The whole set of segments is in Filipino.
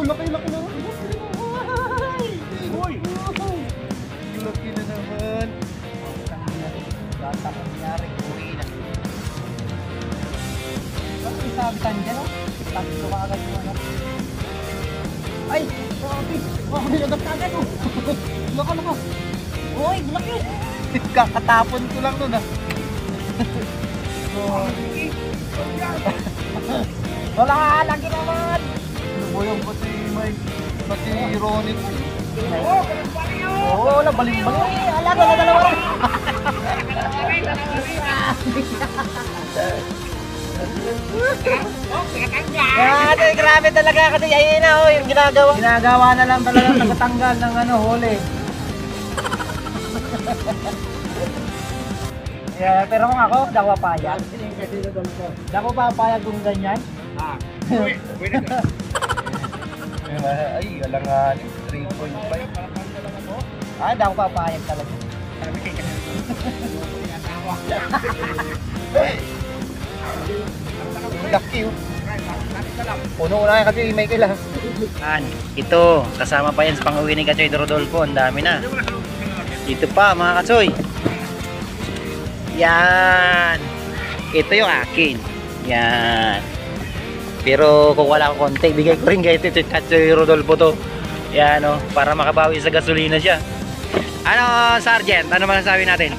laki-laki na. Uy! Laki na naman. Bata ko nangyari, uwi na. Ba't isabitan dyan, oh? Tatlo ka agad yung ano. Ay! Grabe! May lagat ka agad, oh! Laka. Uy! Laki! Kakatapon ko lang nun, ah. Wala! Lagi naman! Ano ba yung pati Ronnie ko? Oo, wala, baling-baling. Ala, dalawa rin. Grabe talaga kasi ayun na, oh, yung ginagawa. Ginagawa na lang talaga tagatanggal ng ano, huli. Yeah, pero kung ako, di ako papayag. Di ako papayag kung ganyan. Pwede ka. Ay, alanganin, 3.5. Ah, di ako papayag talaga. Sabi kayo kasi. Laki yun. Puno-una kasi Michael, ha. Ito, kasama pa yan sa pang-uwi ni Katsoy Rodolfo. Ang dami na. Dito pa mga Katsoy. Yan. Ito yung akin. Yan. Pero kung wala akong konti, bigay ko rin kay Katsoy Rodolfo to. Yan, oh, para makabawi sa gasolina siya. Ano, Sergeant? Ano masasabi natin?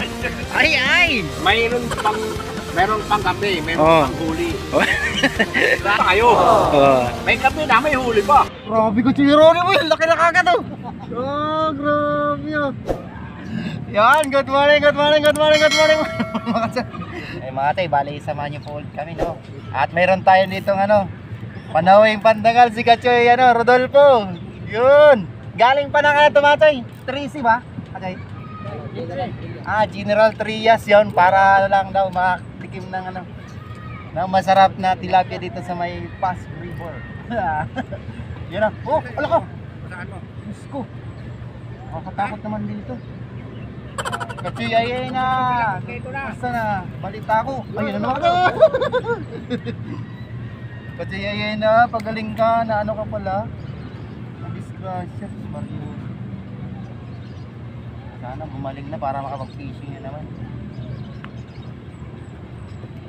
Ay! Meron pang kape, meron pang huli. Wala kayo. May kape na, may huli pa. Grabe ko si Ronnie mo, laki na kagad, oh. Oh, grabe, oh. Yan, good morning. Eh mga tay, bali samahan niyo po ulit kami, no? At mayroon tayo ditong ano, panawing pandangal si Katsoy, ano, Rodolfo. Yun. Galing pa ng ano, tumatay. 3C ba? Okay. General Trias yun, para lang daw makatikim ng ano, ng masarap na tilapia dito sa may Pass River. Yun na. Oh, ala ko. Saan mo? Diyos ko. Nakakatakot naman dito. Kasi ayun na. Basta na. Balita ko. Ayun na naman. Kasi ayun na. Pagaling ka na ano ka pala. Disgrasya. Mario. Sana bumaling na para makapag-fishing na naman.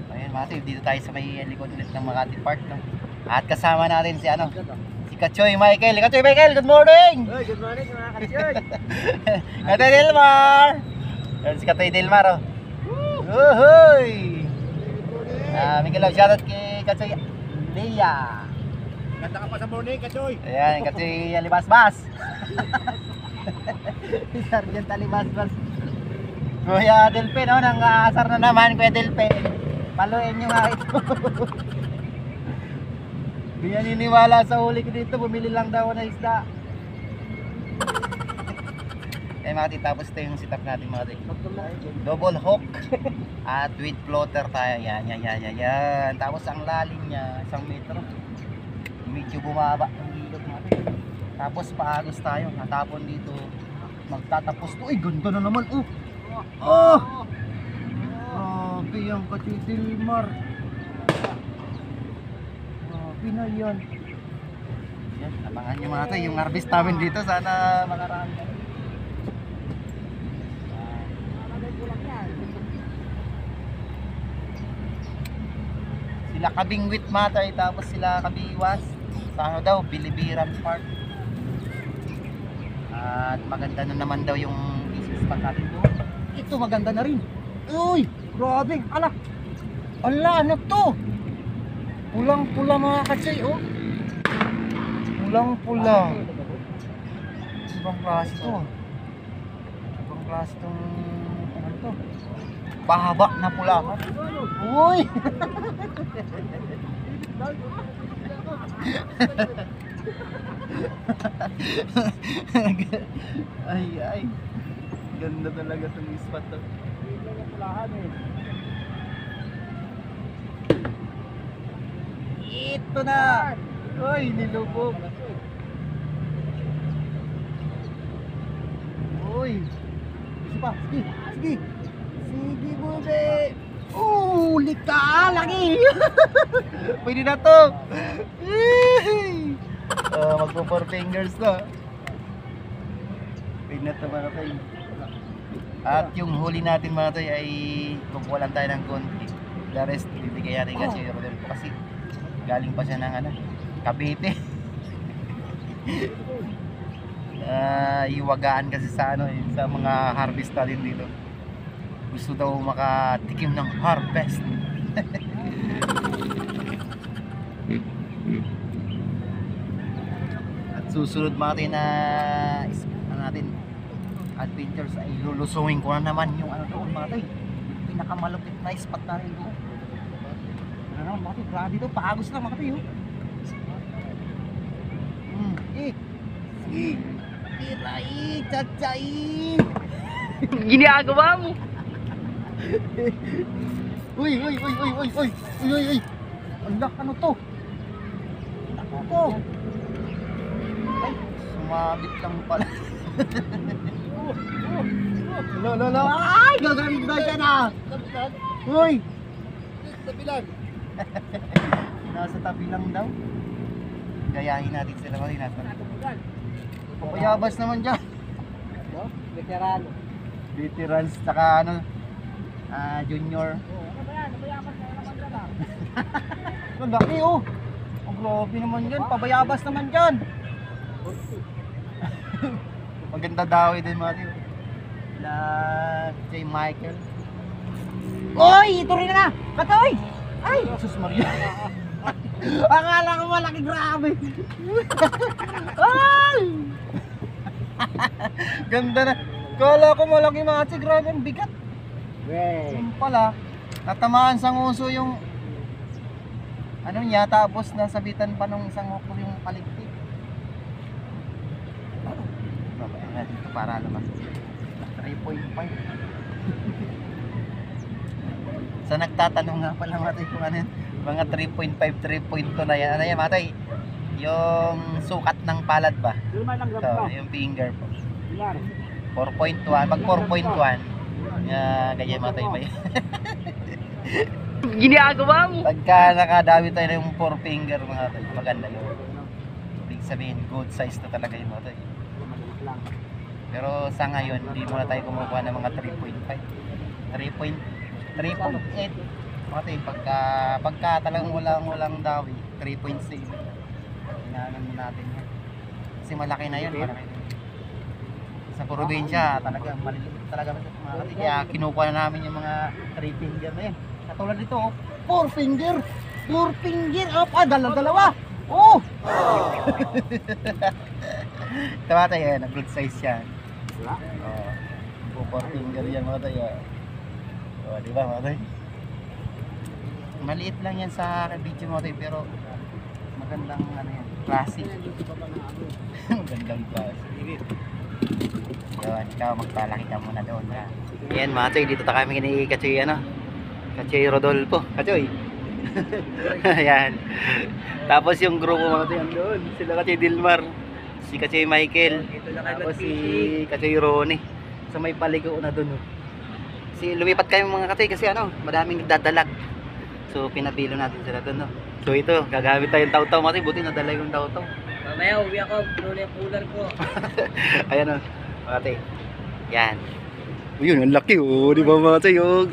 Ayun mga tip, dito tayo sa may likod ulit ng Makati Park, no? At kasama natin si ano, si Katsoy Michael. Katsoy Michael, good morning! Hey, good morning mga Katsoy! Katsoy Delmar! Yan si Katsoy Delmar, oh. Uhuy! Miguel Love, shoutout kay Katsoy Leia. Ganda ka pa sa morning, Katsoy. Ayan, Katsoy Alibasbas. Sergeant Alibasbas. Kuya Delpe, no? Nang aasar na naman, Kuya Delpe. Paluin nyo nga ito. Hindi yan niniwala sa huli ko dito. Bumili lang daw na isda. Eh mga tita, tapos ito yung setup natin mga tita. Double hook. At with floater tayo. Yan. Tapos ang lalim niya, 1 metro. Medyo bumaba ang ilog mga tita. Tapos paagos tayo. Natapon dito. Magtatapos to. Uy, ganda na naman. Oh! Grabe yung Katsoy Delmar. Grabe na yan. Yan, abangan nyo mga tayo. Yung harvest namin dito, sana makarami. Sila Kabingwit matay, tapos sila Kabiwas. Sa ano daw, Bilibiran Park. At maganda na naman daw yung business spot natin doon. Ito maganda na rin. Uy! Grabe! Ala! Ano to? Pulang-pula mga Katsoy, oh! Pulang-pula. Ibang klase to. Ibang klase tong ano to? Pahaba na pula. Uy! Ay. Ganda talaga itong spot to. Ito na! Uy, nilubog. Uy! Sige pa, sige! Sige, bube! Huli ka! Lagi! Pwede na to! Magpo 4 fingers na. Wait na ito mga tayo. At yung huli natin mga tayo ay kukuha lang tayo ng konti. The rest, bibigay natin kasi yung Rodolfo kasi galing pa siya ng ano, Cavite. Iwagaan kasi sa ano, sa mga harvest natin dito. Gusto daw makatikim ng harvest. At susunod natin na natin adventures ay lulusungin ko na naman yung ano doon mga tay, pinakamalupit na spot na rin doon. Ano naman mga tay, grabe doon, pagos na mga tay. Sige, tiray, tsatsaay. Ginagawa mo. Uy. Anak, ano to? Ano to? Ay, sumabit lang pala. No. Ay, gagamit ba ka na? Uy! Tabilan. Nasa tabi lang daw. Gayahin natin sila kasi nasa. Papayabas naman dyan. Veteran. Veterans, saka ano, junior. Ano ba yan? Nabayabas na naman dyan ah. Ang laki oh. Ang grabe naman dyan, pabayabas naman dyan. Maganda daw din mga tiyo. La J. Michael. Oy, ito rin na. Katoy. Ay, Jesus Maria. Akala ko malaki, grabe. Ay! Ganda na. Kala ko malaki mga tsi, grabe ang bigat. Yung pala, natamaan sa nguso yung ano niya, tapos nasabitan pa nung isang hukbo yung paligpit. Babaya nga dito para naman 3.5. Sa nagtatanong nga pala matay kung ano yun, mga 3.5, 3.2 na yan. Ano yan matay? Yung sukat ng palad ba? Ito, yung finger po. 4.1, pag 4.1 ganyan matay ba yun? Ginagawa mo. Pagka nakadami tayo ng 4 finger mga tayo, maganda yun. Ibig sabihin, good size na talaga yung mga tayo. Pero sa ngayon, hindi muna tayo kumukuha ng mga 3.5 3.8 mga tayo, pagka talagang walang dawi 3.6 inaanong natin yan kasi malaki na yun, malaki na. Sa probinsya talaga maliliit talaga mga tayo, kaya kinukuha na namin yung mga 3 finger na yun. Katulad dito, 4 finger, dalawa. Oh! Tama tayo, good size yan. Oh, 4 finger yan mga tayo. Oh, di ba mga tayo? Maliit lang yan sa video mga tayo, pero magandang ano yan, classic. Magandang classic. Yun, ikaw magpalaki ka muna doon ha. Yan mga tayo, dito kami kini Kachoy ano, Kachoy Rodolfo, Kachoy. Ayan. Tapos yung grupo mga tayo doon, sila Kachoy Dilmar, si Kachoy Michael, tapos si Kachoy Ronnie. So may paligo na doon. Si lumipat kami mga Kachoy kasi ano, madaming dadalag. So pinapilo natin sila doon no. So ito, gagamit tayong taw-taw mga tayo, buti nadala yung taw-taw. Mamaya uwi ako, puno yung cooler ko. Ayan o, mga tayo. Yan. Yun, ang laki oh, di ba mga tayo?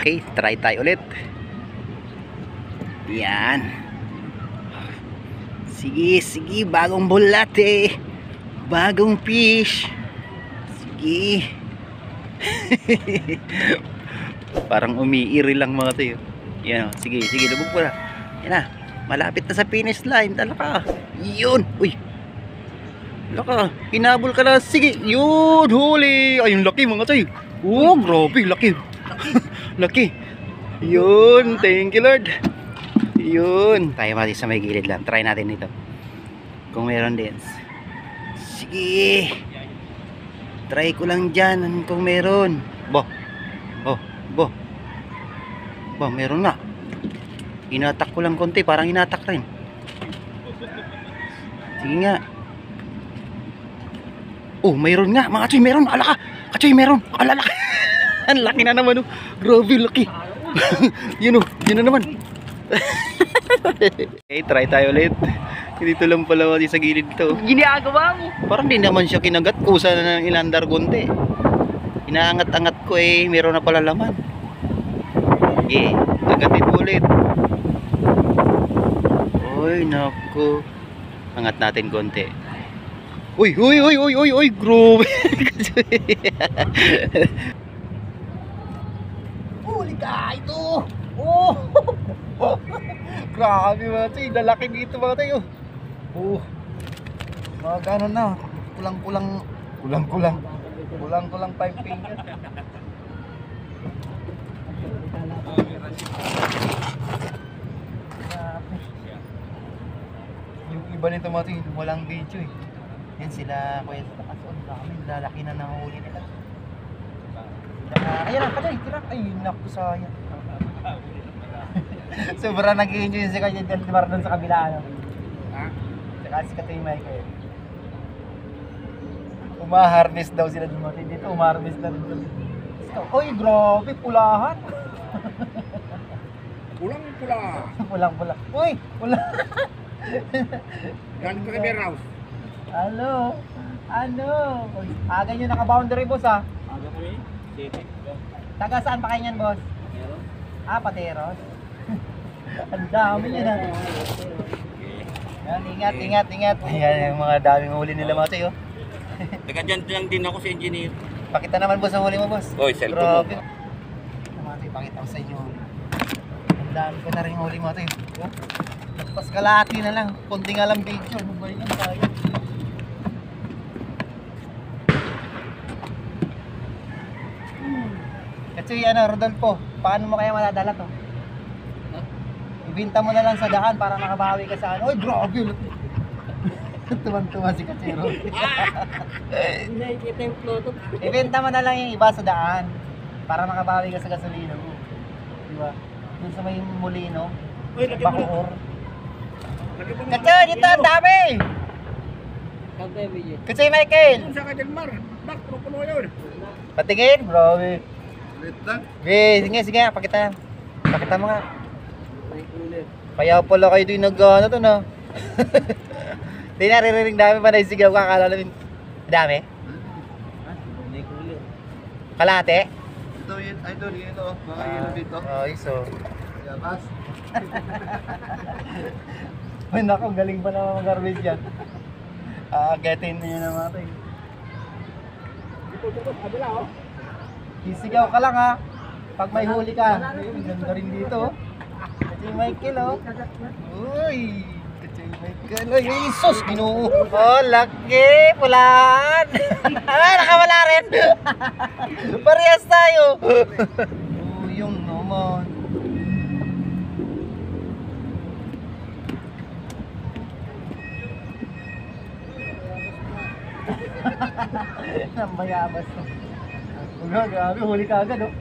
Okay, try tayo ulit. Yan. Sige, bagong bulat eh. Bagong fish. Sige. Parang umiiri lang mga tayo. Yan o, sige, lubog po na. Yan na, malapit na sa finish line. Talaka. Yun, uy. Laka, hinabol ka na. Sige, yun, huli. Ay, yung laki mga tayo. Oh, grabe, laki. Laki. Yun, thank you Lord. Yun, tayo mati sa may gilid lang. Try natin ito. Kung meron din. Sige. Try ko lang dyan kung meron. Bo. Meron na. Inatak ko lang konti, parang inatak rin. Sige nga. Oh, mayroon nga. Mga Kachoy, meron. Alaka. Kachoy, meron. Alalaki. Ang laki na naman. Oh. Grabe, laki. Yun oh. Yun na naman. Okay, try tayo ulit. Dito lang pala sa gilid to. Ginagawa mo. Parang di naman siya kinagat. Kusa na ng ilandar gunti. Inaangat-angat ko meron na pala laman. Okay, agatin mo ulit. Uy, naku. Angat natin konti. Uy, groove. Huli ka ito. Oh. Grabe mga tayo, lalaki dito mga tayo. Oh. Mga gano'n na. Kulang 5 fingers. Yung iba nito mga tayo, walang video eh. Yan sila kuya sa takas. Ang dami, lalaki na nahuli nila. Ayan na, patay, tira. Ay, naku, sayang. Sobrang nag-i-enjoy si kanya dyan doon sa kabila. Ano? Ha? Saka si Katoy Michael. Umaharvest daw sila dumating dito. Umaharvest na rin doon. Uy, grabe, pulahan. Pulang-pula. Pulang-pula. Uy, pula. Galing ka kay Bear House. Ano? Uy, aga nyo naka-boundary, boss, ha? Aga kami? City. Taga saan pa kayo yan, boss? Pateros. Ang dami niya na. Yan, ingat. Yan yung mga daming huli nila mga tayo. Taga dyan lang din ako sa engineer. Pakita naman, boss, ang huli mo, boss. Oy, cellphone mo. Grabe. Mga tayo, pakita ko sa inyo huli. Ang dami ko na rin huli mga tayo. Oh, nagpas kalahati na lang. Kunti nga lang video. Ano ba yun tayo? Kasi Rodolfo, paano mo kaya madadala to? Ibinta mo na lang sa daan para makabawi ka sa ano. Uy, grabe! Tuman-tuman si Kachero. Nakikita yung ploto. Ibenta mo na lang yung iba sa daan para makabawi ka sa gasolina mo. Diba? Dun sa may mulino, Bacoor. Kachero, dito ang dami! Kantay video. Kachero Michael! Doon sa Kajalmar. Bak, puno yun. Patingin, grabe. Ulit lang. Sige, pakita mo nga. May cooler. Kaya pala kayo din nag-ano to na. Hindi naririnig dami pa naisigaw ka, akala namin. Dami? May cooler. Kalate? Ito yun, idol yun o. Mga yun dito. Ay, so. Yabas. Ay, naku, galing pa naman mag-garbage yan. Getin niyo na mga tayo. Dito, kabila o. Sisigaw ka lang ha. Pag may huli ka. Ang ganda rin dito. Kasi Michael oh. Uy. Kasi Michael. Ay, Jesus. Ginoo. Oh, laki. Pulaan. Nakawala rin. Parehas tayo. Yung naman. Ang bayabas to. Grabe, huli ka agad oh.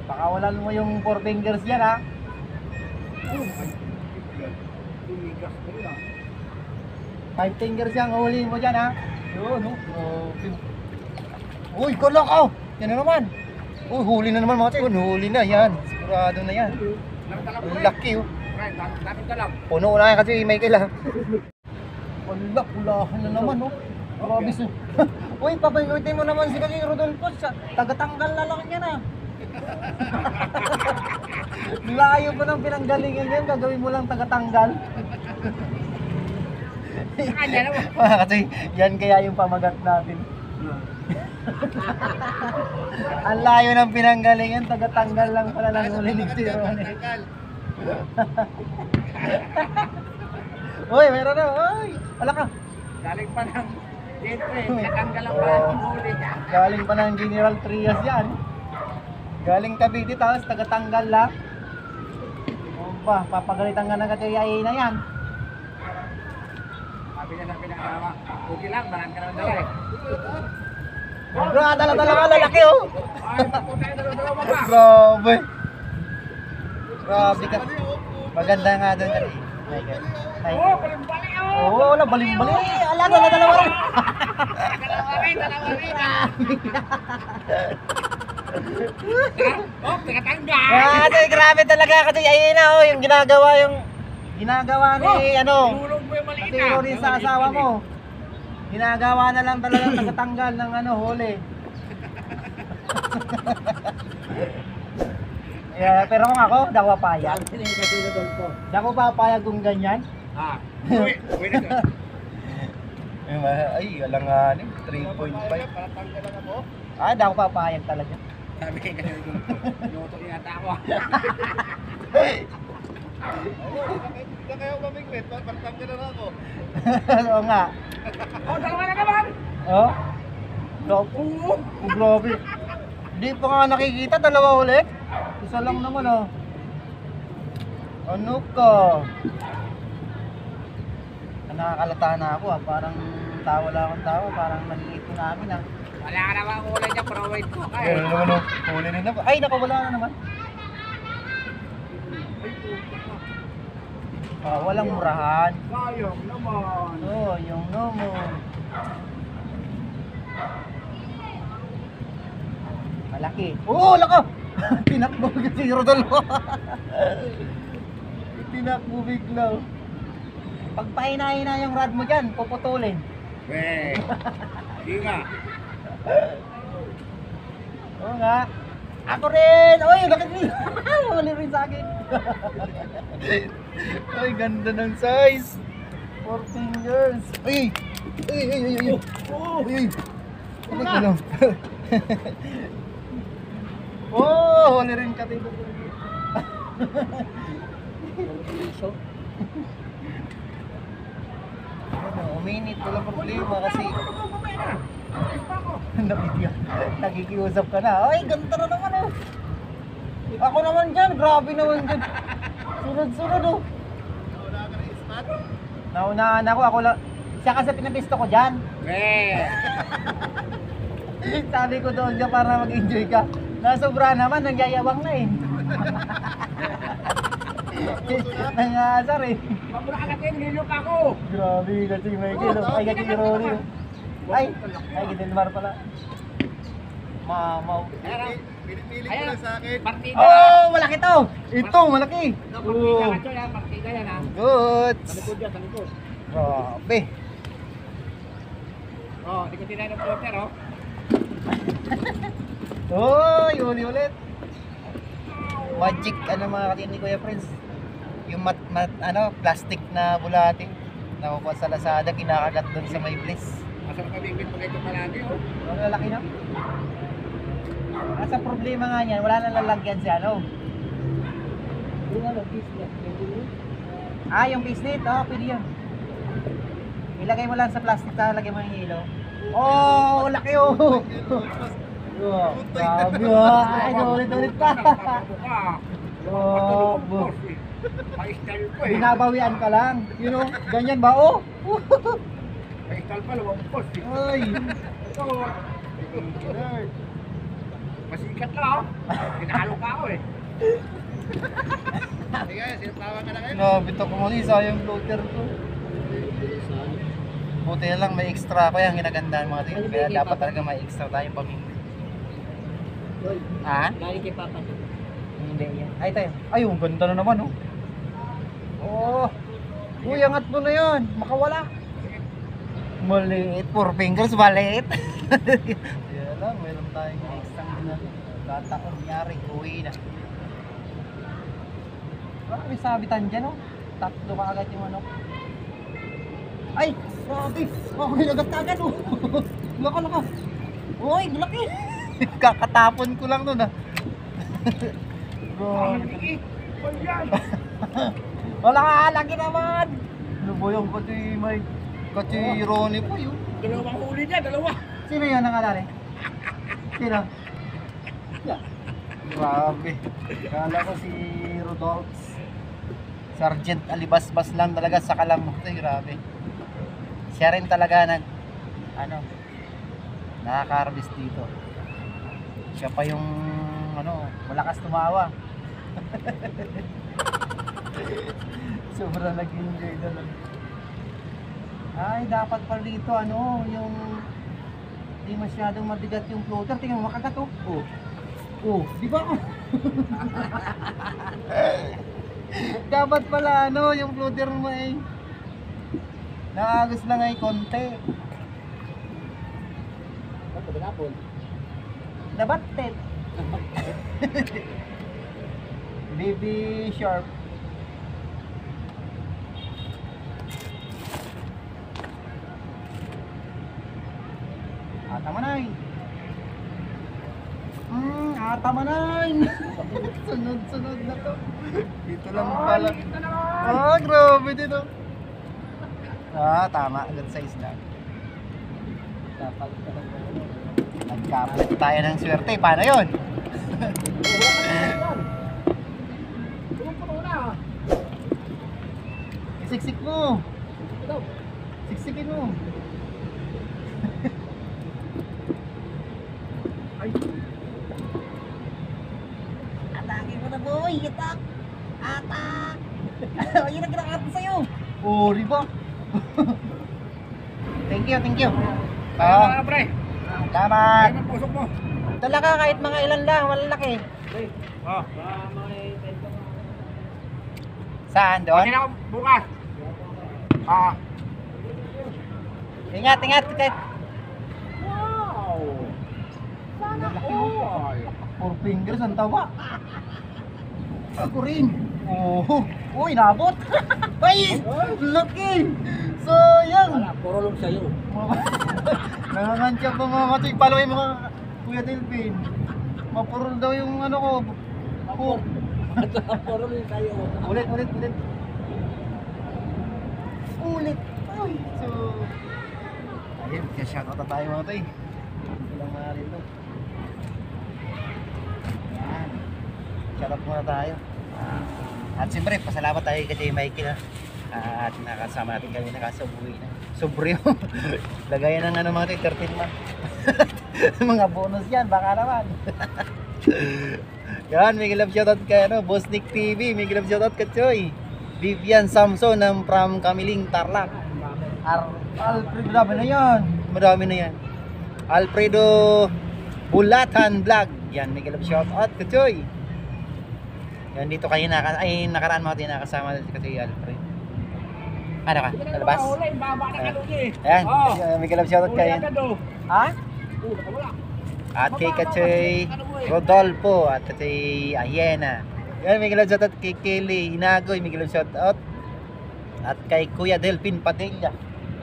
Baka walan mo yung 4 fingers yan ha. Tumigas ko rin 5 fingers yan, huli mo dyan ha. Yun oh. Uy, kulak oh. Yan na naman. Uy, huli na naman mga tayo. Huli na yan. Sigurado na yan. Ang laki oh. Dapat ka lang. Puno na yan kasi Michael ha. Wala, pulahan na naman oh. Grabe so. Uy, papagutin mo naman si Rodolfo. Tagatanggal na lang yan ah. Layo pa ng pinanggalingan yan. Gagawin mo lang tagatanggal. Kasi yan kaya yung pamagat natin. Ang layo ng pinanggalingan. Tagatanggal lang pala lang huli ni Tiro. Uy, meron na. Uy, wala ka. Galing pa ng Siyempre, natanggal ang pala huli niya. Galing pa ng General Trias yan. Galing Cavite tapos tagatanggal lang. O ba, papagalitan ka ng katiyayin na yan. Sabi niya sa pinakalawa, okay lang, bahan ka naman dala eh. Bro, dala-dala ka, lalaki oh. Ay, papunta yung dalawa pa. Grabe. Grabe ka. Maganda nga doon kasi. Ay. Oh, balimbali oh! Oo, wala baling-bali. Ala, dala-dalawa rin. Dalawa rin. Oh, nakatanggal! Kasi grabe talaga kasi ayun na oh, yung ginagawa ni ano. Hulog mo yung maliit Kasi rin sa asawa mo. Ginagawa na lang talaga tagatanggal ng ano, huli. Yeah, pero kung ako, daw papayag. Sino yung katulad ko? Di ako papayag kung ganyan. Ah, uwi na ka. Ay, alanganin, 3.5. Para tanggalan ako. Ah, di ako papayag talaga. Sabi kayo kasi luto yata ako. Hindi kayo mamingwit, para tanggalan ako. Oo nga. Oh, dalawa na naman! Oh? Grabe. Oh, grabe. Hindi pa nga nakikita, dalawa ulit. Isa lang naman oh. Ano ka? Nakakalata na ako ah. Parang tawa lang akong tawa. Parang nalilito namin ah. Wala ka naman kulay dyan, pero wait ko. Ayun naman oh. Huli rin naman. Ay, nakawala na naman. Ah, walang murahan. Sayang naman. Oh, yung nomo. Malaki. Oh, lako! Tinakbo si Rodolfo. Tinakbo bigla. Pag pahina-hina yung rod mo dyan, puputulin. Eh, hindi nga. Oo nga. Ako rin! Uy, lakit mo! Mali rin sa akin. Ay, ganda ng size. 4 fingers. Uy! Uy, uy, uy, uy. Uy! Uy, ano? Oh, huli rin ka dito. Uminit, wala problema kasi nabigyan. Nakikiusap ka na. Ay, ganda na naman oh. Ako naman dyan, grabe naman dyan. Sunod-sunod oh. Naunahan ako lang. Siya kasi pinapisto ko dyan. Eh, Sabi ko doon dyan para mag-enjoy ka. Nasobra naman, nagyayawang na eh. Nangasar eh. mabura ka natin, nilok ako. Grabe kasi Michael oh. Ay, kasi Rory oh. Ay, Gidilmar pala. Mamaw. Pinipili ko lang sa akin. Partida. Oh, malaki to! Ito, malaki! Partida ka dyan, partida yan ha. Good! Sa likod yan, sa likod. Grabe! Oh, di ko tinay ng floater oh. Uy, huli ulit! Magic, ano mga katin ni Kuya Prince? Yung plastic na bulati. Nakukuha sa Lazada, kinakagat doon sa may place. Masarap kami ibig pag ito palagi oh. Ang lalaki na. Asa problema nga niyan, wala nang lalagyan siya, no? Yung ano, pislet. Ah, yung pislet, oh, pwede yun. Ilagay mo lang sa plastic, lagay mo yung hilo. Oh, laki oh! Oh, grabe ah! Ay, ulit-ulit pa! Oh, Pa-style ko eh. binabawian ka lang. You know, ganyan ba? Oh! Pa-style pa, lawang post eh. Ay! Ito, masikat na oh. Pinalo ka ako eh. Sige, sinapawa ka na kayo. Nabito ko muli, sayang floater ko. Buti na lang may extra ko yan, ginagandaan mga tayo. Kaya dapat talaga may extra tayong pamingin. Tol, Ha? galing kay Papa. Hindi yan. Ay tayo. Ay, ang ganda na naman oh. Oh. Uy, angat mo na yan. Makawala. Maliit. 4 fingers, maliit. Kaya lang, meron tayong extra na. Kataon, nyari, uwi na. Ah, may sabitan dyan oh. Tatlo ka agad yung ano. Ay! Grabe! Oh, may agad-agad oh! Laka. Uy, laki! Kakatapon ko lang nun ah. Grabe. Wala ka, lagi naman! Ano ba yung kati Ronnie po yun? Dalawang huli niya, dalawa. Sino yun nakalari? Sino? Grabe. Kala ko si Rodolph. Sergeant Alibasbas lang talaga sa Kalamuti. Grabe. Siya rin talaga nakaka-harvest dito. Siya pa yung malakas tumawa. Sobrang nag-enjoy doon. Ay, dapat pa dito yung hindi masyadong mabigat yung floater. Tingnan mo, makagat oh. Oh, di ba? Dapat pala ano, yung floater mo eh. Nakagos lang ay konti. Ano ba napon? Nabatet. Baby sharp. Atamanay. Atamanay. Sunod-sunod na to. Dito lang pala. Ah, grabe dito. Tama. Good size na. Nagkapit tayo ng swerte. Paano yun? Siksik mo. Siksikin mo. Atake mo na boy. Atak. Atak. Yun ang kinakata sa'yo. Oh, riba. Thank you, thank you. Pre. Salamat. Ano pusok mo? Dala ka kahit mga ilan lang, malalaki. Oh. Saan doon? Okay na ako bukas. Ah. Ingat, ingat. Wow. Sana all. Four fingers ang tawa. Ako rin. Oh, uy, nabot. Ay, laki. So, yan. Wala, puro lang sa'yo. Nangangansya pa mga katoy. Paluin mo ka, Kuya Delphin. Mapurol daw yung ano ko. Ako. Puro lang sa'yo. Ulit. Ulit. Ay, so. Ayun, shoutout na tayo mga katoy. Ilang mga rito. Yan. Shoutout muna tayo. At siyempre, pasalamat tayo kay Michael at nakasama natin kami nakasubuhi na. Sobre yung lagayan ng ano mga 13 month. Mga bonus yan, baka naman. Yan, may love shoutout kay Boss Nick TV, may love shoutout kay Choy. Vivian Samson ng from Kamiling Tarlac. Alfredo, madami na yan. Alfredo Bulatan Vlog. Yan, may love shoutout kay Choy. Yan, dito kayo nakaraan mga tinakasama kasi Alfred. Ano ka? Talabas? Ayan, may kalab shoutout kayo. Ha? At kay Kachoy Rodolfo at kay Ayena. Yan, may kalab shoutout kay Kelly Inagoy, may kalab shoutout. At kay Kuya Delphin Padilla.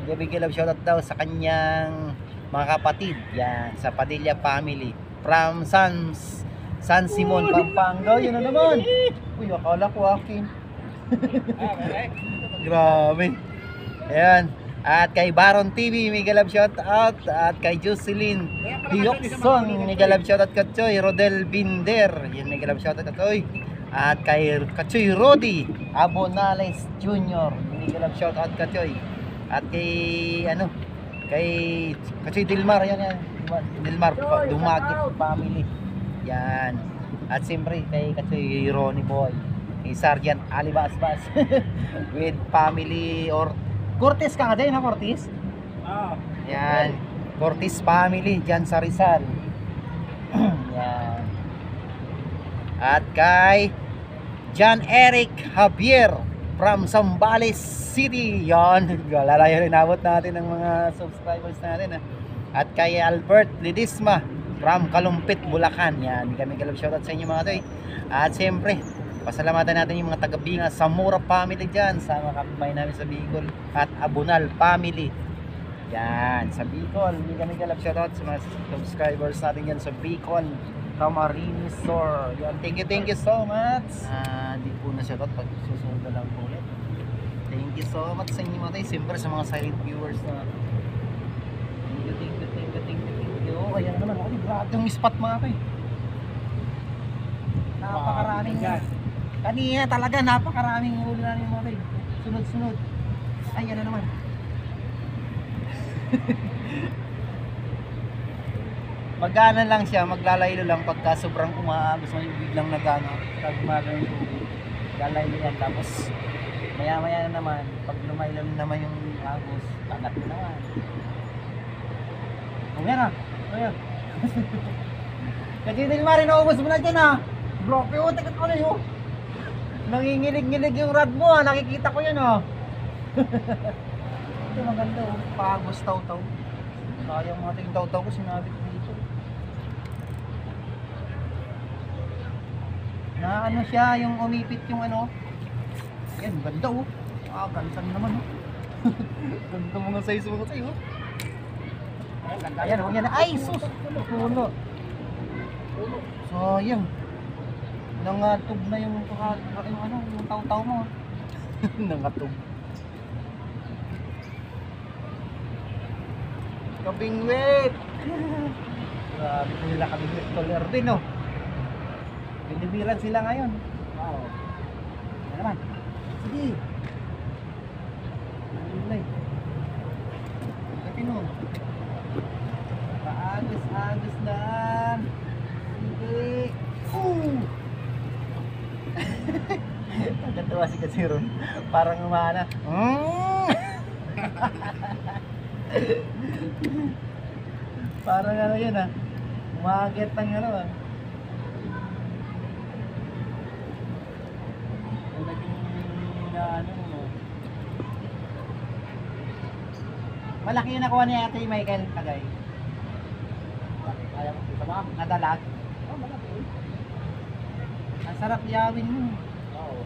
May kalab shoutout daw sa kanyang mga kapatid. Yan, sa Padilla family. From San Simon, Pampanga. Yun na naman. Uy, akala ko akin. Grabe. Ayan. At kay Baron TV, may galab shout out. At kay Jocelyn Diokson, may galab shout out Kachoy. Rodel Binder, yan may galab shout out Kachoy. At kay Kachoy Rodi Abonales Jr., may galab shout out Kachoy. At kay kay Kachoy Dilmar, yan. Dilmar Dumagit family. Yan. At siyempre kay Kachoy Ronnie Boy, kay Sergeant Ali Basbas with family or Cortez ka din, ha Cortez? Yan. Cortez family dyan sa Rizal. Yan. At kay John Eric Javier from Zambales City. Yan. Lalayo rin abot natin ng mga subscribers natin. At kay Albert Lidisma from Kalumpit, Bulacan. Yan. Kami kalab shoutout sa inyo mga toy. At siyempre, pasalamatan natin yung mga taga-Binga Samura family dyan sa mga kapitbahay namin sa Bicol. At Abunal family. Yan, sa Bicol. Hindi kami kalab shoutout sa mga subscribers natin dyan sa Bicol. Camarines Store. Yan, thank you so much. Hindi po na shoutout pag susunod na lang po ulit. Thank you so much sa inyo mga tayo. Siyempre sa mga silent viewers na thank you. Ayan na naman, grabe yung spot mga tayo. Napakaraming kanina talaga, napakaraming huli na mga tayo. Sunod-sunod. Ayan na naman. Magana lang siya, maglalaylo lang pagka sobrang umaagos mo yung biglang nagana. Pag umaga yung tubig, lalaylo yan. Tapos maya-maya na naman, pag lumaylo naman yung agos, kagat na naman. Ayan na, ayan. Kasi din Mari, naubos mo na dyan ah. Block yung utak ko na yun. Nangingilig-ngilig yung rad mo ah. Nakikita ko yan ah. Ito maganda oh. Pagos taw-taw. Sayang mga ito yung taw-taw ko sinabi ko dito. Na ano siya, yung umipit yung ano. Yan, ganda oh. Ah, ganda naman oh. Ganda mga size mga tayo oh. Ayan oh, yan. Ay, sus! Puno. Sayang. Nangatog na yung ano, yung taw-taw mo. Nangatog. Kabingwit! Grabe ko nila kabingwit. Toler din oh. Binibiran sila ngayon. Wow. Ano naman? Sige. Alay. Kapino. Paagos-agos lang. Sige. Nagkatawa si Kasiron. Parang umana. Parang ano yun ah. Umaget ng ano ah. Malaki yung nakuha ni Ate Michael Tagay. Ayaw mo sa mga nadalag. Oh, malaki. Ang sarap yawin mo. Oo.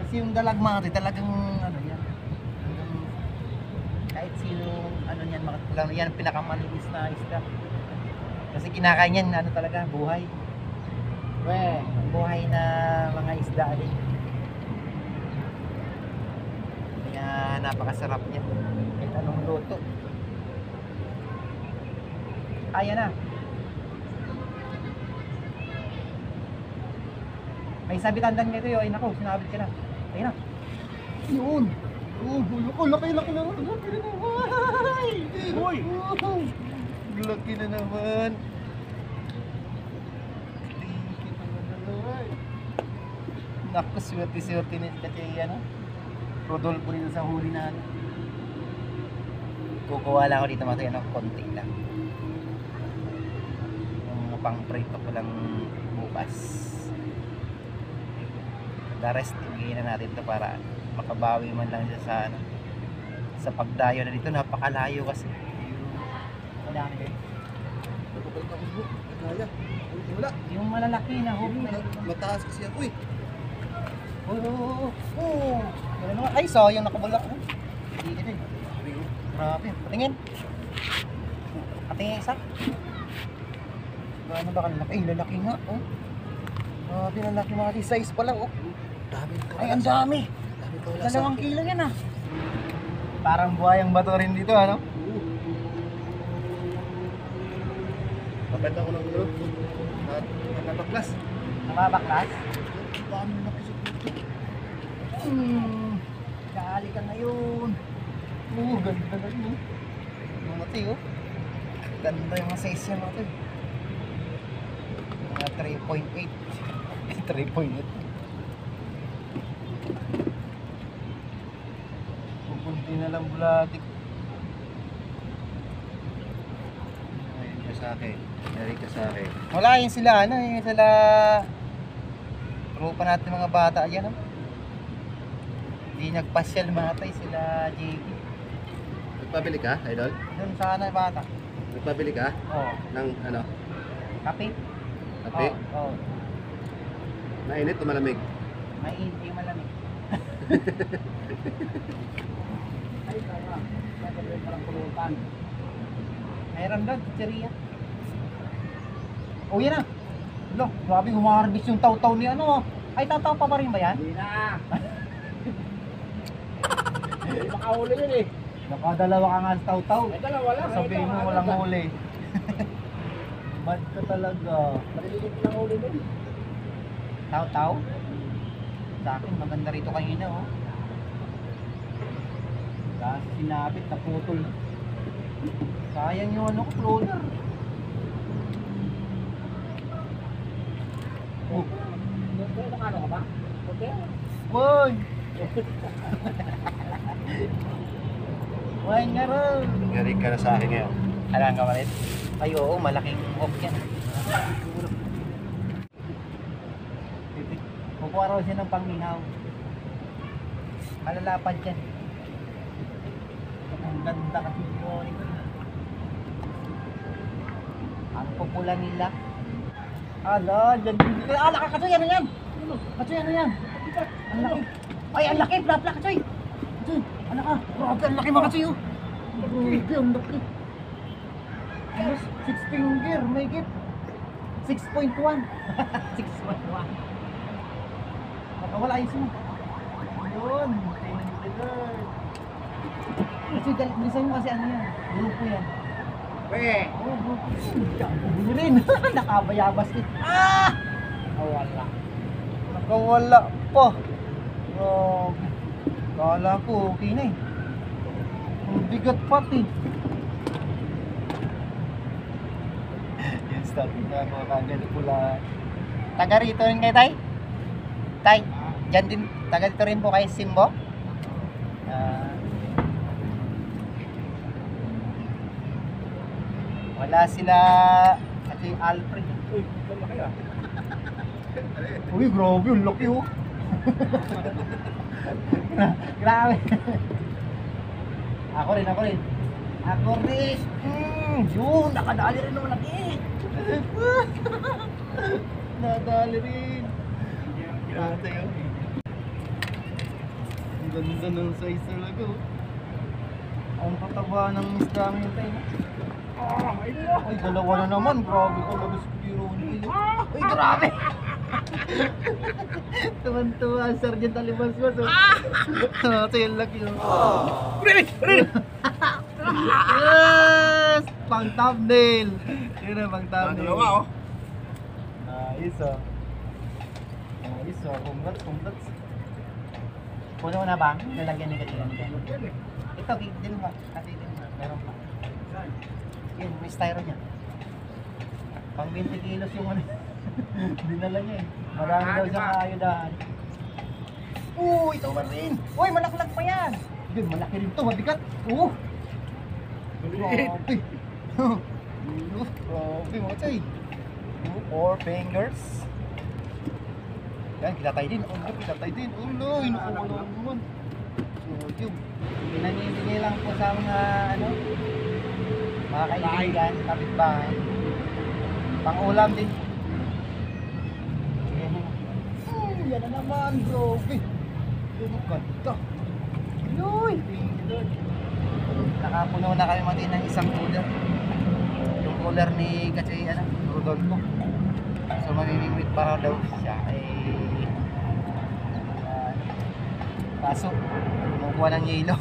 Kasi yung dalag mga talagang ano yan. Kahit sino ano yan, yan ang pinakamalinis na isda. Kasi kinakain yan ano talaga, buhay. Buhay na mga isda din. Kaya napakasarap niya. Kahit anong luto. Kaya na. May sabitandan nito yun. Ay nako, sinabit ka na. Kaya na. Yun. Laki na naman. Uy! Laki na naman. Naku, swerte-swerte nito kasi ano. Rodolfo rin sa huli na ano. Kukuha lang ako dito mga ano, konti lang. Yung pang-prito ko lang bukas. The rest, ibigay na natin ito para makabawi man lang siya sa ano, sa pagdayo na dito. Napakalayo kasi. Madami kayo. Wala. Yung malalaki na huli na. Mataas kasi yan. Uy! Ay, sayang nakabulak. Hindi din. Grabe. Patingin. Patingin isa. Gaano ba kanina? Ay, lalaki nga. Oh. Grabe, lalaki mga size pala. Oh. Ay, ang dami. 2 kilo yan ah. Parang buhayang bato rin dito, ano? Kapit ako ng ulo. At nabaklas. Namabaklas? Dami na piso. Kali ka ngayon. Ganda na rin. Mga mati, oh. Ganda yung mga size yan, mga mga 3.8. 3.8. Pupunti na lang bulatik. Ayun ka sa akin. Nari ka sa akin. Wala yun sila, ano, yung sila tropa natin mga bata, yan, oh. Hindi nagpasyal mga tay, sila JB. Nagpabili ka, idol? Doon sana bata. Nagpabili ka? Oo. Ng ano? Kape? Kape? Oo. Mainit o malamig? Mainit yung malamig. Ay, tama. Magandang parang pulutan. Mayroon doon, pizzeria. Oh, yan na. Look, grabe humaharbis yung taw-taw ni ano. Ay, taw-taw pa ba rin ba yan? Hindi na. Hindi makahuli yun eh. Nakadalawa ka nga sa taw-taw. May dalawa lang. Sabihin mo walang huli. Bad ka talaga. Maliliit lang huli din. Taw-taw? Sa akin, maganda rito kanina, oh. Kasi sinabit, naputol. Sayang yung ano, cloner. Oh. Nakano ka ba? Okay. Boy! Wine nga rin. Nari ka na sa akin ngayon. Alam ka malit? Ay, oo, malaking hook yan. Kukuha raw siya ng pangminaw. Malalapad yan. Ang ganda kasi yun. Ang pupula nila. Ala, dyan. Ala ka, Katsoy, ano yan? Katsoy, ano yan? Ang laki. Ay, ang laki, plapla, Katsoy. Katsoy, ano ka? Grabe, ang laki mga Katsoy, oh. Grabe, ang laki. Alas, 6 finger, may git. 6.1. 6.1. Wala ayos mo. Yun. Thank you, Lord. Kasi bilisan mo kasi ano yan. Grupo yan. Oh, grupo. Hindi rin. Nakabayabas din. Ah! Nakawala. Nakawala pa. Grabe. Kala ko okay na eh. Ang bigat pati. Yung stop na ako kagad pula. Taga rito rin kayo, Tay? Tay, dyan din, taga dito rin po kay Simbo. Wala sila at yung Alfred. Uy, malaki ah. Uy, grabe, ang laki oh. Grabe. Ako rin. Ako rin. Yun, nakadali rin naman laki. Nadali rin. Grabe yun. Ang ganda ng size talaga oh. Ang kataba ng isda ngayon tayo. Ay, dalawa na naman. Grabe ko, labis biro niyo. Ay, grabe. Tuwan-tuwa ang Sergeant Alibasbas oh. Ito yung laki oh. Yes! Pang thumbnail. Yun na, pang thumbnail. Dalawa oh. Nice oh. Nice oh. Congrats. Puno na ba? Lalagyan ni Katilan dyan. Ito, din ba? Kasi din ba? Meron pa. Yun, may styro niya. Pang 20 kilos yung ano. Dinala niya eh. Marami daw siyang ayudahan. Ito ba rin? Uy, malaklag pa yan. Hindi, malaki rin to. Mabigat. Grabe. Grabe mga chay. 4 fingers. Yan, kinatay din. Kinatay din. Ulo, inukuha naman. So, yun. Pinanibigay lang po sa mga mga kaibigan, kapitbahay. Pang-ulam din. Yan na naman, bro. Yun ang ganda. Yoy! Nakapuno na kami mati ng isang cooler. Yung cooler ni Katsoy, Rodolfo. So mamimingwit para daw siya ay kaso kumukuha ng yelo.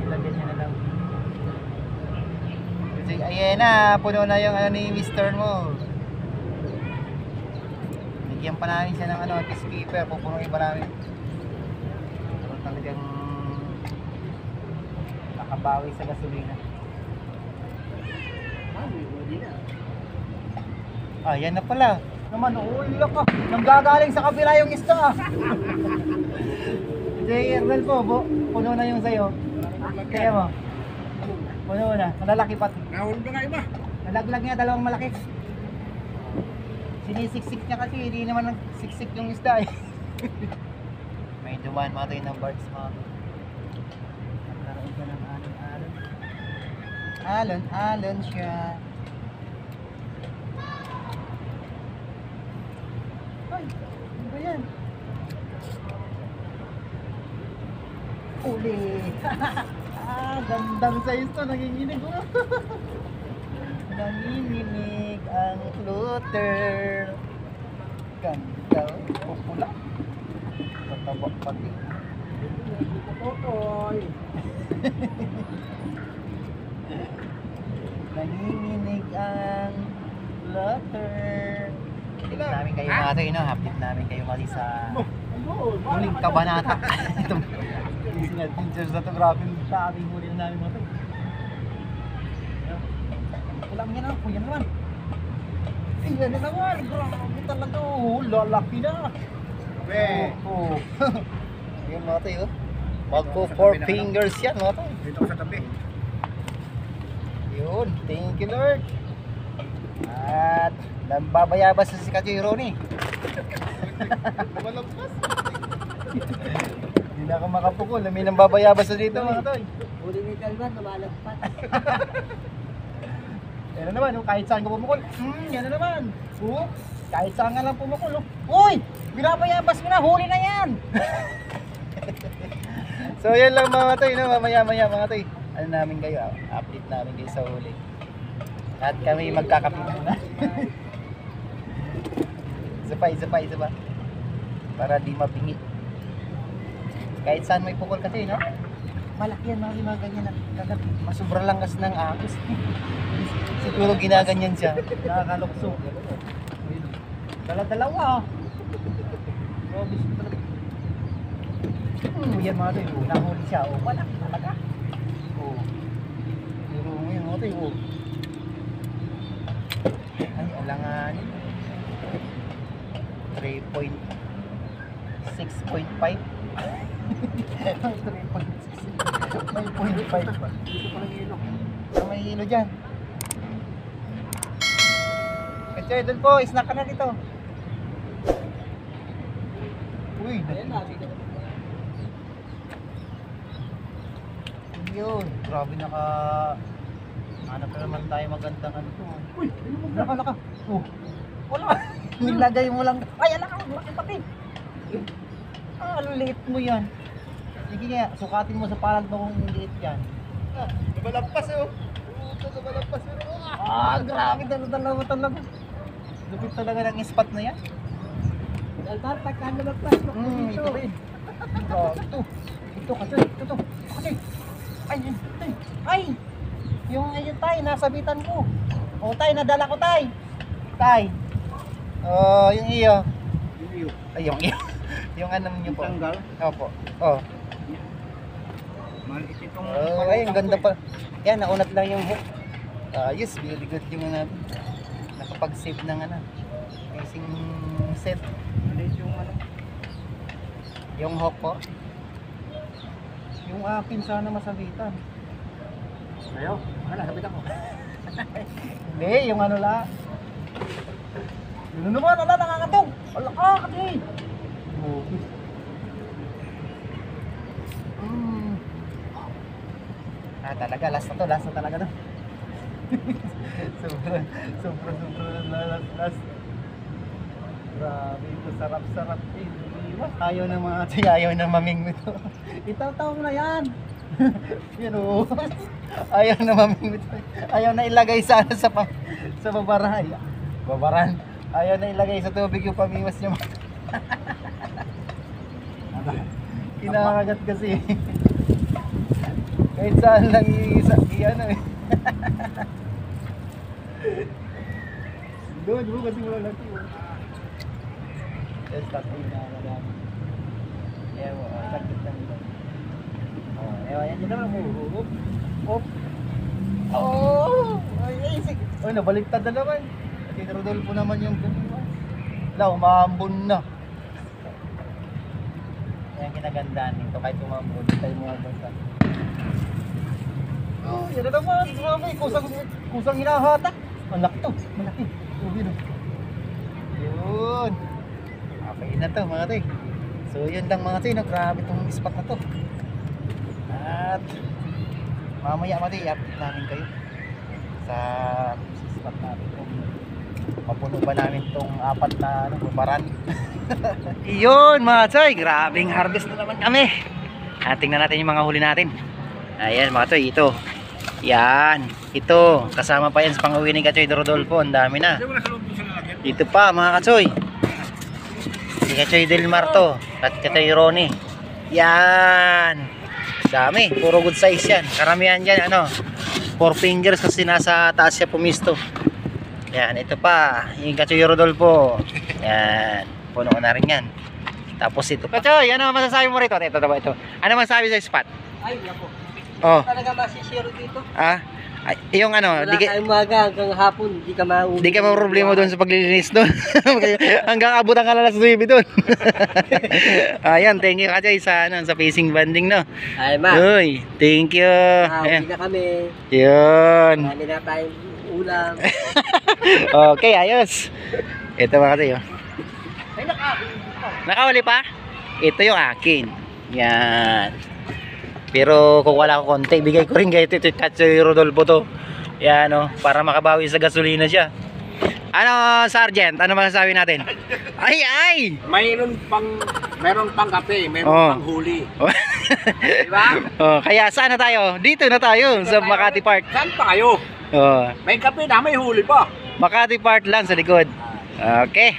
Lagyan niya na lang. Kasi ayan na, puno na yung ni Mr. mo. Bigyan pa namin siya ng peacekeeper, pupunuin pa namin. So talagang nakabawi sa gasolina. Yan na pala. Naman, iyak ka. Nanggagaling sa kabila yung isda. J.R.L. po, puno na yung sayo. Kaya mo. Puno na. Malalaki pati. Nahulog na nga iba. Nalaglag niya dalawang malaki. Sinisiksik niya kasi hindi naman nagsiksik yung isda eh. May dumaan mga tayo ng birds mga. Nagkaroon ka ng alon-alon. Alon-alon siya. Ay, ano ba yan? Uli. Gandang size to. Nanginginig ko. Nanginginig ang floater. Ganda. Pupula. Tatabak pati. Otoy. Nanginginig ang floater. Update namin kayo mga tayo, update namin kayo mali sa huling kabanata. Itong Disney Adventures na ito, grabe yung sabi huli na namin mga tayo. Kulang yan ako, yan naman. Yan na naman, grabe talaga, lalaki na. Yan mga tayo, magpo 4 fingers yan mga tayo. Dito sa tabi. Yun, thank you Lord. At nambabayabas na si Kachoy Ronnie. Hindi na ako makapukol. May nambabayabas na dito mga toy. Huli ni Kalman, lumalagpat. Yan na naman, oh, kahit saan ko pumukol. Yan na naman. Oh, kahit saan nga lang pumukol. Oh. Uy! Binabayabas mo na, huli na yan! So yan lang mga toy, no? Mamaya mga toy. Ano namin kayo, update namin kayo sa huli. At kami magkakapit na. Isa pa. Para di mapingi. Kahit saan may pukol kasi, no? Malaki yan, mga ganyan. Masubra lang kasi ng agos. Siguro ginaganyan siya. Nakakalukso. Dala-dalawa. Yan mga toy, nahuli siya. Oh, malaki talaga. Oh. Pero ngayon mga toy, oh. Ay, alanganin. 6.5. 3.6. May 0.5 pa. Dito pa lang hilo. May hilo dyan. Kachoy, doon po. Snack ka na dito. Uy, yun. Grabe naka... Hanap na naman tayo magandang ano to. Uy, laka. Oh, wala. Nilagay mo lang. Ay, alaka. Laki pati. Ang liit mo yan. Sige nga, sukatin mo sa palad mo kung liit yan. Nabalampas oh. Nabalampas oh. Grabe dalawa talaga. Lupit talaga ng spot na yan. Albar, pagkaan na magpas. Ito rin. Ito kasi. Ay! Yung ayun tay, nasabitan ko. O tay, nadala ko tay. Oh, yung iyo. Ay, yung iyo. Yung ano niyo po. Tanggal. Opo. Oh. Maliit itong... Ay, ang ganda pa. Yan, naunat lang yung hook. Yes, very good yung ano. Nakapag-save ng ano. Facing set. Maliit yung ano. Yung hook po. Yung akin sana masabitan. Ayaw. Wala, sabit ako. Hindi, yung ano la. Yun naman, ala, nakakatog. Ala ka, kasi. Talaga, last na talaga na. Sobra last. Grabe ito, sarap. Ayaw na mga ati, ayaw na mamingwit. Itaw-taw mo na yan. Yan o. Ayaw na mamingwit. Ayaw na ilagay sa babaran. Ayaw na ilagay sa tubig yung pamiwas niya. Kinakagat kasi. Kahit saan lang i-ano eh. Doon kasi wala lang ito. Stop din na madami. Ewan, sakit lang ito. Ewan, yan yun naman mo. Op. Ay, sige. Ay, nabaliktad na naman. Kasi Rodolfo naman yung ganun. Wala, umambon na. Yan kinagandaan nito. Kahit umambon, tayo mga basta. Oh, yan na naman. Sumabay, kusang hinahatak. Malaki to, malaki. Ubi na. Yun. Okay na to mga toy. So yun lang mga toy, grabe tong spot na to. At mamaya mga toy, i-update namin kayo sa spot namin kung mapuno ba namin tong apat na babaran. Yun mga toy, grabing harvest na naman kami. At tingnan natin yung mga huli natin. Ayan mga toy, ito. Yan, ito. Kasama pa yan sa pang-uwi ni Kachoy Rodolfo. Ang dami na. Dito pa mga Kachoy. Si Kachoy Del Marto at Kachoy Ronnie. Yan. Dami, puro good size yan. Karamihan dyan, 4 fingers kasi nasa taas siya pumisto. Yan, ito pa. Yung Kachoy Rodolfo. Yan, puno na rin yan. Tapos ito. Kachoy, ano masasabi mo rito? Ito. Ano masasabi sa spot? Ay, naku. Oh. Talaga masisiro dito. Yung Wala kayong umaga hanggang hapon, di ka mauwi. Di ka problema doon sa paglilinis doon. Hanggang abutan ka na sa suwi doon. Ayan, thank you Kachoy sa facing banding no. Ay ma. Uy, thank you. Uwi na kami. Yun. Marami na tayong ulam. Okay, ayos. Ito mga kasi, oh. Ay, nakahuli pa. Nakahuli pa? Ito yung akin. Yan. Pero kung wala ko konti, bigay ko rin kahit ito kay Rodolfo to. Yan, oh, para makabawi sa gasolina siya. Ano, Sergeant? Ano masasabi natin? Ay, ay! Meron pang kape, meron Oh. pang huli. Diba? Oh, kaya saan na tayo? Dito na tayo sa Makati Park. Saan pa kayo? Oh, May kape na, may huli pa. Makati Park lang sa likod. Okay.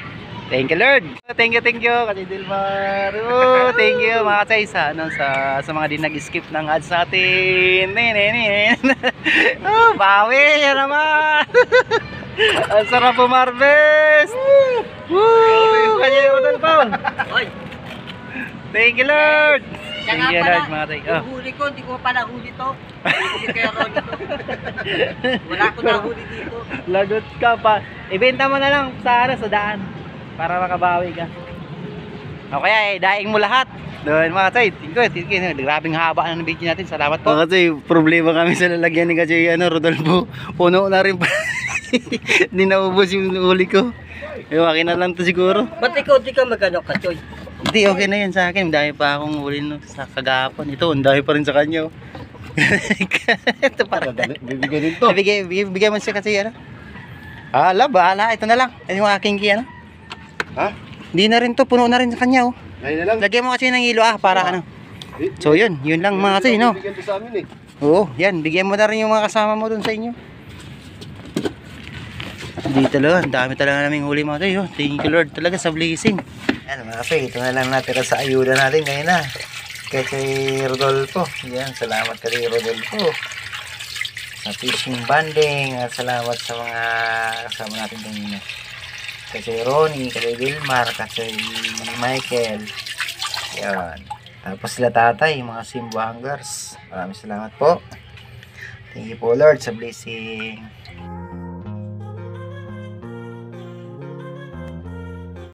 Thank you, Lord. Thank you, Kasi Dilmar. Oh, thank you mga kasay sa mga di nag-skip ng ads natin. Oh, bawi yan naman. Ang sarap po, Marves. Woo! Kasi Rodolfo. Oy, Thank you, Lord. siya Thank you, nga Lord, pala. mga kasay. Oh. Yung huli ko, hindi ko pala huli to. Huli kaya Ron ito. Wala ko na huli dito. Lagot ka pa. Ibenta mo na lang sa daan para makabawi ka. O kaya daing mo lahat. Doon mga tay, tingko. Grabing haba ng video natin. Salamat po. Kasi problema kami sa lalagyan ni kasi Rodolfo. Puno na rin pa. Hindi naubos yung huli ko. Yung akin na lang to siguro. Ba't ikaw di ka magano ka, Choy? Hindi, okay na yan sa akin. Dahil pa akong huli no, sa kagapon. Ito, dahil pa rin sa kanya. Oh. Ito para. Bibigyan din to. Bigyan mo siya kasi ano. Bahala. Ito na lang. Yung aking ano. Ha? Hindi na rin to, puno na rin sa kanya. Oh. Ngayon na lang. Lagyan mo kasi ng hilo para ano. So yun lang mga kasi, no? Bibigyan to sa amin eh. Oo, yan. Bigyan mo na rin yung mga kasama mo dun sa inyo. Hindi talaga, ang dami talaga naming huli mga tayo. Thank you Lord talaga sa blessing. Yan mga kape, ito na lang natira sa ayuda natin ngayon na. Kay Rodolfo. Yan, salamat kay Rodolfo. Sa fishing banding. At salamat sa mga kasama natin kanina. Kay Ronnie, kay Wilmar, kay Michael. Yan. Tapos sila tatay, mga Simbo Hangers. Maraming salamat po. Thank you po Lord sa blessing.